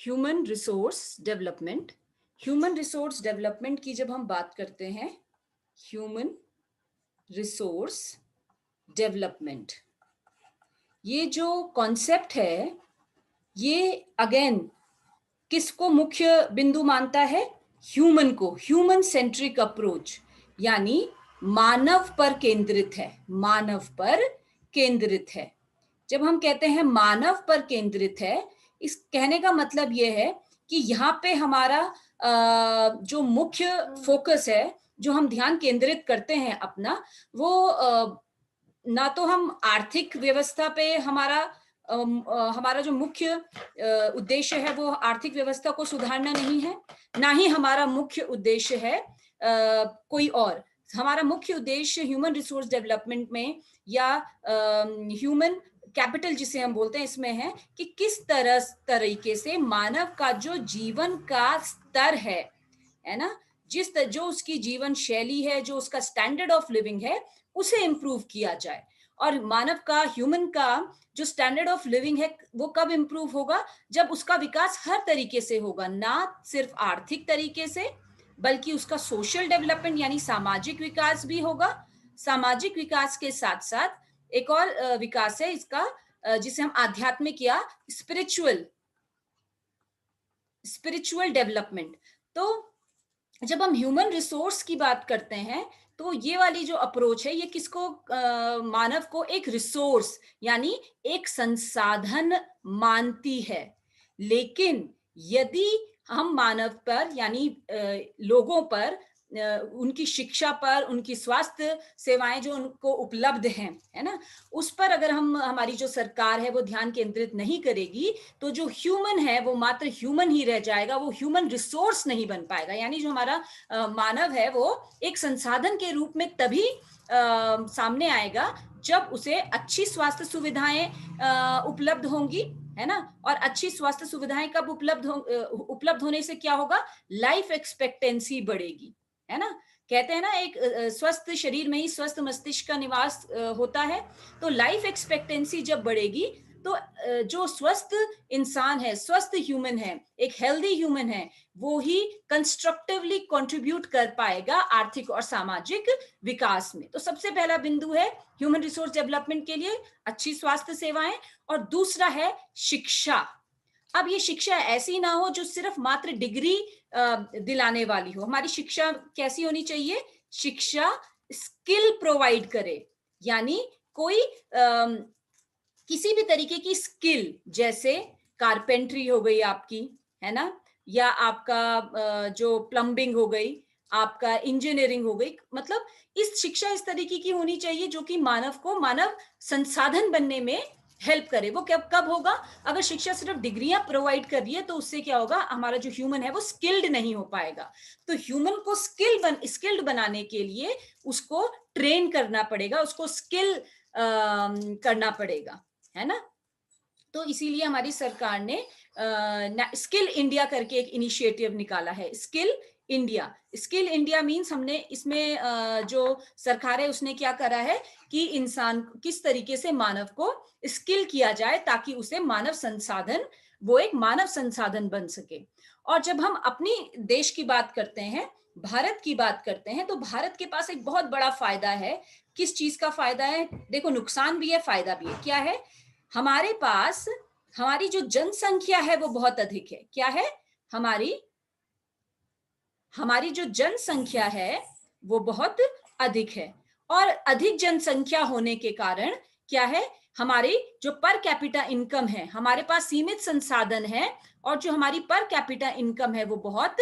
Human resource development. Human resource development की जब हम बात करते हैं, ह्यूमन रिसोर्स डेवलपमेंट, ये जो कॉन्सेप्ट है, ये अगेन किसको मुख्य बिंदु मानता है? ह्यूमन को, ह्यूमन सेंट्रिक अप्रोच, यानी मानव पर केंद्रित है, मानव पर केंद्रित है। जब हम कहते हैं मानव पर केंद्रित है, इस कहने का मतलब यह है कि यहाँ पे हमारा जो मुख्य फोकस है, जो हम ध्यान केंद्रित करते हैं अपना, वो ना तो हम आर्थिक व्यवस्था पे हमारा जो मुख्य उद्देश्य है वो आर्थिक व्यवस्था को सुधारना नहीं है, ना ही हमारा मुख्य उद्देश्य है कोई और। हमारा मुख्य उद्देश्य ह्यूमन रिसोर्स डेवलपमेंट में या ह्यूमन कैपिटल जिसे हम बोलते हैं, इसमें है कि किस तरीके से मानव का जो जीवन का स्तर है ना, जो उसकी जीवन शैली है, जो उसका स्टैंडर्ड ऑफ लिविंग है, उसे इम्प्रूव किया जाए। और मानव का, ह्यूमन का जो स्टैंडर्ड ऑफ लिविंग है, वो कब इम्प्रूव होगा? जब उसका विकास हर तरीके से होगा, ना सिर्फ आर्थिक तरीके से, बल्कि उसका सोशल डेवलपमेंट यानी सामाजिक विकास भी होगा। सामाजिक विकास के साथ साथ एक और विकास है इसका, जिसे हम आध्यात्मिक या स्पिरिचुअल डेवलपमेंट। तो जब हम ह्यूमन रिसोर्स की बात करते हैं, तो ये वाली जो अप्रोच है, ये किसको मानव को एक रिसोर्स यानी एक संसाधन मानती है। लेकिन यदि हम मानव पर यानी लोगों पर, उनकी शिक्षा पर, उनकी स्वास्थ्य सेवाएं जो उनको उपलब्ध हैं, है ना, उस पर अगर हमारी जो सरकार है वो ध्यान केंद्रित नहीं करेगी, तो जो ह्यूमन है वो मात्र ह्यूमन ही रह जाएगा, वो ह्यूमन रिसोर्स नहीं बन पाएगा। यानी जो हमारा मानव है वो एक संसाधन के रूप में तभी सामने आएगा जब उसे अच्छी स्वास्थ्य सुविधाएं उपलब्ध होंगी, है ना। और अच्छी स्वास्थ्य सुविधाएं कब उपलब्ध होने से क्या होगा? लाइफ एक्सपेक्टेंसी बढ़ेगी, है ना। कहते हैं ना, एक स्वस्थ शरीर में ही स्वस्थ मस्तिष्क का निवास होता है। तो लाइफ एक्सपेक्टेंसी जब बढ़ेगी, तो जो स्वस्थ इंसान है, स्वस्थ ह्यूमन है, एक हेल्दी ह्यूमन है, वो ही कंस्ट्रक्टिवली कंट्रीब्यूट कर पाएगा आर्थिक और सामाजिक विकास में। तो सबसे पहला बिंदु है ह्यूमन रिसोर्स डेवलपमेंट के लिए अच्छी स्वास्थ्य सेवाएं, और दूसरा है शिक्षा। अब ये शिक्षा ऐसी ना हो जो सिर्फ मात्र डिग्री दिलाने वाली हो। हमारी शिक्षा कैसी होनी चाहिए? शिक्षा स्किल प्रोवाइड करे, यानी कोई किसी भी तरीके की स्किल, जैसे कारपेंट्री हो गई आपकी, है ना, या आपका जो प्लम्बिंग हो गई, आपका इंजीनियरिंग हो गई, मतलब इस शिक्षा इस तरीके की होनी चाहिए जो कि मानव को मानव संसाधन बनने में हेल्प करे। वो कब होगा? अगर शिक्षा सिर्फ डिग्रियां प्रोवाइड कर रही है, तो उससे क्या होगा? हमारा जो ह्यूमन है वो स्किल्ड नहीं हो पाएगा। तो ह्यूमन को स्किल्ड बनाने के लिए उसको ट्रेन करना पड़ेगा, उसको स्किल करना पड़ेगा, है ना। तो इसीलिए हमारी सरकार ने स्किल इंडिया करके एक इनिशिएटिव निकाला है। स्किल इंडिया मींस, हमने इसमें जो सरकार है उसने क्या करा है कि इंसान किस तरीके से मानव को स्किल किया जाए ताकि उसे वो एक मानव संसाधन बन सके। और जब हम अपनी देश की बात करते हैं, भारत की बात करते हैं, तो भारत के पास एक बहुत बड़ा फायदा है। किस चीज का फायदा है? देखो, नुकसान भी है, फायदा भी है। क्या है? हमारे पास हमारी जो जनसंख्या है वो बहुत अधिक है। क्या है? हमारी हमारी जो जनसंख्या है वो बहुत अधिक है, और अधिक जनसंख्या होने के कारण क्या है? हमारी जो पर कैपिटा इनकम है, हमारे पास सीमित संसाधन है, और जो हमारी पर कैपिटा इनकम है वो बहुत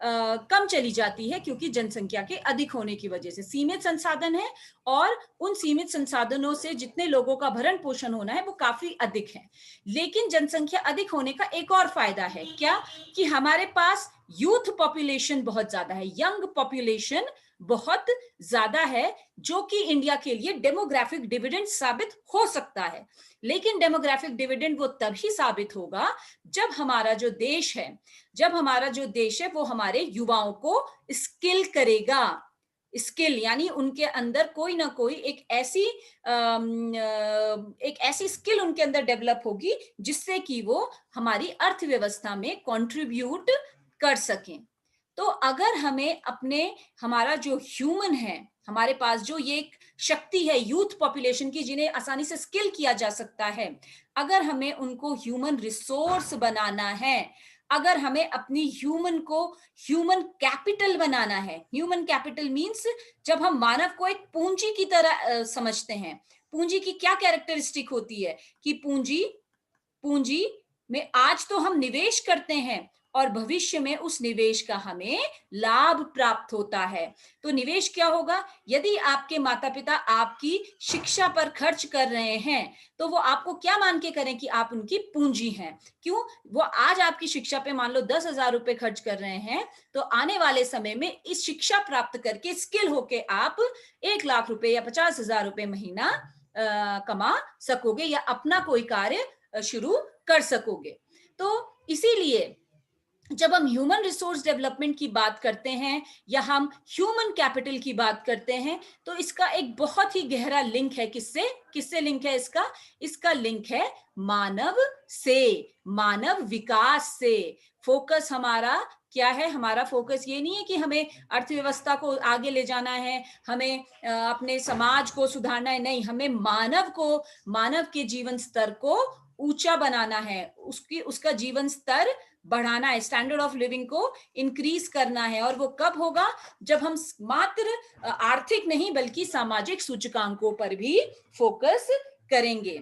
कम चली जाती है, क्योंकि जनसंख्या के अधिक होने की वजह से सीमित संसाधन है, और उन सीमित संसाधनों से जितने लोगों का भरण पोषण होना है वो काफी अधिक है। लेकिन जनसंख्या अधिक होने का एक और फायदा है। क्या? कि हमारे पास यूथ पॉपुलेशन बहुत ज्यादा है, यंग पॉपुलेशन बहुत ज्यादा है, जो कि इंडिया के लिए डेमोग्राफिक डिविडेंड साबित हो सकता है। लेकिन डेमोग्राफिक डिविडेंड वो तभी साबित होगा जब हमारा जो देश है वो हमारे युवाओं को स्किल करेगा, स्किल, यानी उनके अंदर कोई ना कोई एक ऐसी स्किल उनके अंदर डेवलप होगी जिससे कि वो हमारी अर्थव्यवस्था में कंट्रीब्यूट कर सकें। तो अगर हमें हमारा जो ह्यूमन है, हमारे पास जो ये एक शक्ति है यूथ पॉपुलेशन की, जिन्हें आसानी से स्किल किया जा सकता है, अगर हमें उनको ह्यूमन रिसोर्स बनाना है, अगर हमें अपनी ह्यूमन कैपिटल बनाना है। ह्यूमन कैपिटल मीन्स जब हम मानव को एक पूंजी की तरह समझते हैं। पूंजी की क्या कैरेक्टरिस्टिक होती है कि पूंजी पूंजी में आज तो हम निवेश करते हैं और भविष्य में उस निवेश का हमें लाभ प्राप्त होता है। तो निवेश क्या होगा? यदि आपके माता पिता आपकी शिक्षा पर खर्च कर रहे हैं तो वो आपको क्या मान के करें कि आप उनकी पूंजी हैं। क्यों? वो आज आपकी शिक्षा पे मान लो 10,000 रुपए खर्च कर रहे हैं, तो आने वाले समय में इस शिक्षा प्राप्त करके स्किल होके आप 1,00,000 रुपए या 50,000 रुपए महीना कमा सकोगे या अपना कोई कार्य शुरू कर सकोगे। तो इसीलिए जब हम ह्यूमन रिसोर्स डेवलपमेंट की बात करते हैं या हम ह्यूमन कैपिटल की बात करते हैं, तो इसका एक बहुत ही गहरा लिंक है। किससे किससे लिंक है इसका? इसका लिंक है मानव से, मानव विकास से। फोकस हमारा क्या है? हमारा फोकस ये नहीं है कि हमें अर्थव्यवस्था को आगे ले जाना है, हमें अपने समाज को सुधारना है। नहीं, हमें मानव के जीवन स्तर को ऊंचा बनाना है, उसका जीवन स्तर बढ़ाना है, स्टैंडर्ड ऑफ लिविंग को इंक्रीज करना है। और वो कब होगा? जब हम मात्र आर्थिक नहीं बल्कि सामाजिक सूचकांकों पर भी फोकस करेंगे।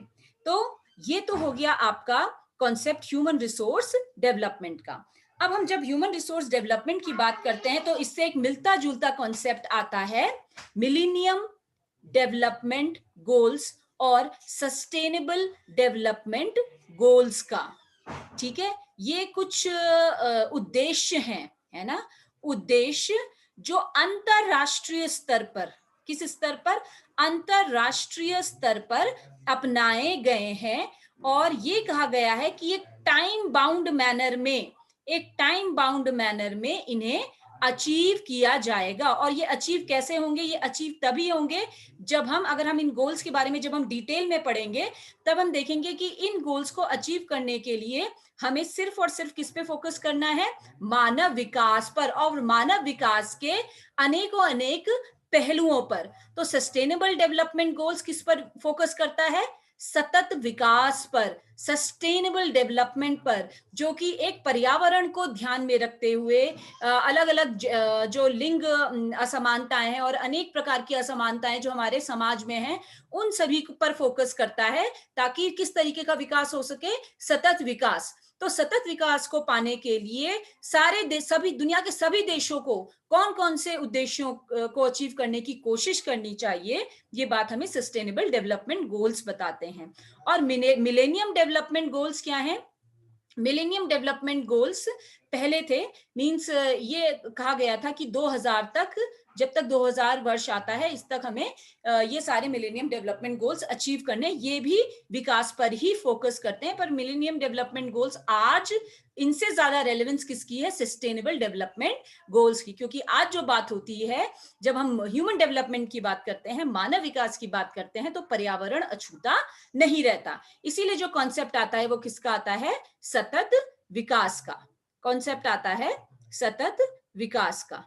तो ये तो हो गया आपका कॉन्सेप्ट ह्यूमन रिसोर्स डेवलपमेंट का। अब हम जब ह्यूमन रिसोर्स डेवलपमेंट की बात करते हैं तो इससे एक मिलता जुलता कॉन्सेप्ट आता है मिलेनियम डेवलपमेंट गोल्स और सस्टेनेबल डेवलपमेंट गोल्स का। ठीक है, ये कुछ उद्देश्य हैं, है ना? उद्देश्य जो अंतरराष्ट्रीय स्तर पर, किस स्तर पर? अंतरराष्ट्रीय स्तर पर अपनाए गए हैं। और ये कहा गया है कि एक टाइम बाउंड मैनर में इन्हें अचीव किया जाएगा। और ये अचीव कैसे होंगे? ये अचीव तभी होंगे जब अगर हम इन गोल्स के बारे में जब हम डिटेल में पढ़ेंगे, तब हम देखेंगे कि इन गोल्स को अचीव करने के लिए हमें सिर्फ और सिर्फ किस पे फोकस करना है? मानव विकास पर, और मानव विकास के अनेकों अनेक पहलुओं पर। तो सस्टेनेबल डेवलपमेंट गोल्स किस पर फोकस करता है? सतत विकास पर, सस्टेनेबल डेवलपमेंट पर, जो कि एक पर्यावरण को ध्यान में रखते हुए अलग अलग जो लिंग असमानताएं हैं और अनेक प्रकार की असमानताएं जो हमारे समाज में हैं, उन सभी पर फोकस करता है, ताकि किस तरीके का विकास हो सके? सतत विकास। तो सतत विकास को पाने के लिए सभी दुनिया के सभी देशों को कौन कौन से उद्देश्यों को अचीव करने की कोशिश करनी चाहिए, ये बात हमें सस्टेनेबल डेवलपमेंट गोल्स बताते हैं। और मिलेनियम डेवलपमेंट गोल्स क्या हैं? मिलेनियम डेवलपमेंट गोल्स पहले थे, मींस ये कहा गया था कि 2000 तक, जब तक 2000 वर्ष आता है, इस तक हमें ये सारे मिलेनियम डेवलपमेंट गोल्स अचीव करने। ये भी विकास पर ही फोकस करते हैं, पर मिलेनियम डेवलपमेंट गोल्स आज इनसे ज्यादा रेलेवेंस किसकी है? सस्टेनेबल डेवलपमेंट गोल्स की। क्योंकि आज जो बात होती है, जब हम ह्यूमन डेवलपमेंट की बात करते हैं, मानव विकास की बात करते हैं, तो पर्यावरण अछूता नहीं रहता। इसीलिए जो कॉन्सेप्ट आता है वो किसका आता है? सतत विकास का कॉन्सेप्ट आता है, सतत विकास का।